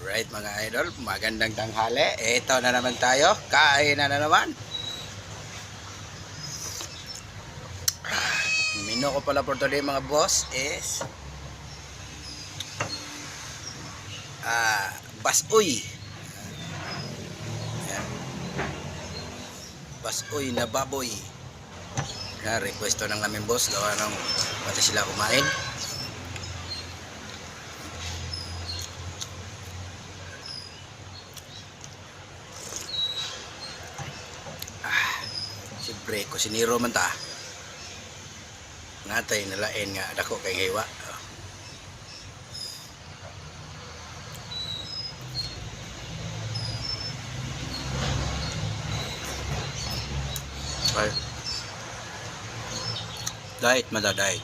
Alright mga idol, magandang tanghali. Ito na naman tayo, kain na naman. Menu ko pala for today mga boss is basoy. Ayan. Basoy na baboy. Requesto ng aming boss, gawa ng pati sila kumain. Siyempre, kusiniro man ta. Ngatay nalain nga dako kay hiwa. Ay. Diet mada diet.